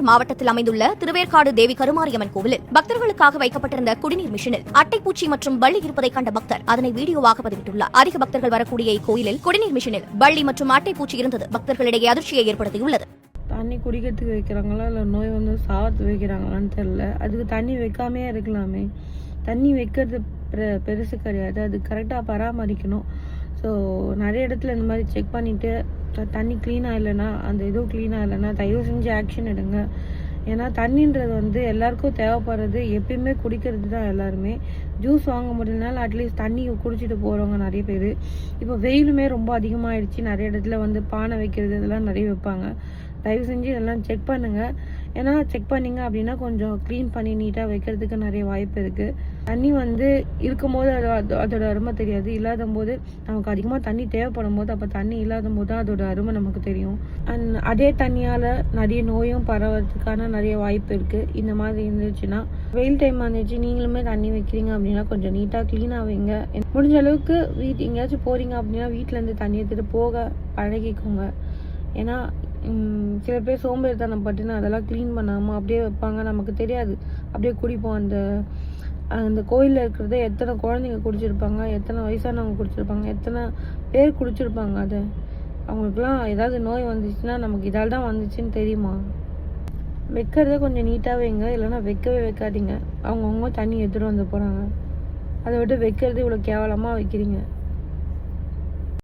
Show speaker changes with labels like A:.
A: மாவட்டத்தில் அமைந்துள்ள திருவேற்காடு தேவி கருமாரியம்மன் கோவிலில் பக்தர்களுக்காக வைக்கப்பட்டிருந்த குடிநீர் மிஷினில் அட்டைப்பூச்சி மற்றும் பள்ளி இருப்பதை கண்ட பக்தர் அதனை வீடியோவாக பதிவிட்டுள்ளார். அதிக பக்தர்கள் வரக்கூடிய இக்கோயிலில் குடிநீர் மிஷினில் பள்ளி மற்றும் அட்டைப்பூச்சி இருந்தது பக்தர்களிடையே அதிர்ச்சியை ஏற்படுத்தியுள்ளது.
B: தண்ணி குடிக்கிறதுக்கு வைக்கிறாங்களா இல்லை நோய் வந்து சாவத்து வைக்கிறாங்களான்னு தெரியல. அதுக்கு தண்ணி வைக்காமே இருக்கலாமே. தண்ணி வைக்கிறது பெருசு கிடையாது, அது கரெக்டாக பராமரிக்கணும். ஸோ நிறைய இடத்துல இந்த மாதிரி செக் பண்ணிவிட்டு தண்ணி க்ளீனாக இல்லைன்னா அந்த இதுவும் க்ளீனாக இல்லைன்னா தயவு செஞ்சு ஆக்ஷன் எடுங்க. ஏன்னா தண்ணின்றது வந்து எல்லாருக்கும் தேவைப்படுறது, எப்பயுமே குடிக்கிறது தான். எல்லாருமே ஜூஸ் வாங்க முடியலனாலும் அட்லீஸ்ட் தண்ணி குடிச்சிட்டு போகிறவங்க நிறைய பேர். இப்போ வெயிலுமே ரொம்ப அதிகமாகிடுச்சு. நிறைய இடத்துல வந்து பானை வைக்கிறது இதெல்லாம் நிறைய வைப்பாங்க. தயவு செஞ்சு இதெல்லாம் செக் பண்ணுங்கள். ஏன்னா செக் பண்ணிங்க அப்படின்னா கொஞ்சம் க்ளீன் பண்ணி நீட்டாக வைக்கிறதுக்கு நிறைய வாய்ப்பு இருக்குது. தண்ணி வந்து இருக்கும்போது அதோட அருமை தெரியாது, இல்லாத போது நமக்கு அதிகமாக தண்ணி தேவைப்படும் போது, அப்போ தண்ணி இல்லாத போது தான் அதோட அருமை நமக்கு தெரியும். அண்ட் அதே தண்ணியால் நிறைய நோயும் பரவறதுக்கான நிறைய வாய்ப்பு இருக்குது. இந்த மாதிரி இருந்துச்சுன்னா வெயில் டைம் வந்துச்சு, நீங்களுமே தண்ணி வைக்கிறீங்க அப்படின்னா கொஞ்சம் நீட்டாக க்ளீனாக வைங்க. முடிஞ்ச அளவுக்கு எங்கேயாச்சும் போகிறீங்க அப்படின்னா வீட்டிலேருந்து தண்ணி எடுத்துகிட்டு போக பழகிக்கோங்க. ஏன்னா சில பேர் சோம்பேறித்தனம் பட்டுன்னு அதெல்லாம் க்ளீன் பண்ணாமல் அப்படியே வைப்பாங்க, நமக்கு தெரியாது, அப்படியே குடிப்போம். அந்த கோயிலில் இருக்கிறத எத்தனை குழந்தைங்க குடிச்சிருப்பாங்க, எத்தனை வயசானவங்க குடிச்சிருப்பாங்க, எத்தனை பேர் குடிச்சிருப்பாங்க. அதை அவங்களுக்குலாம் ஏதாவது நோய் வந்துச்சுன்னா நமக்கு இதால் தான் வந்துச்சுன்னு தெரியுமா? வைக்கிறத கொஞ்சம் நீட்டாக வைங்க, இல்லைன்னா வைக்கவே வைக்காதீங்க. அவங்கவுங்க தண்ணி எடுத்துகிட்டு வந்து போகிறாங்க, அதை விட்டு வைக்கிறது இவ்வளோ கேவலமாக வைக்கிறீங்க.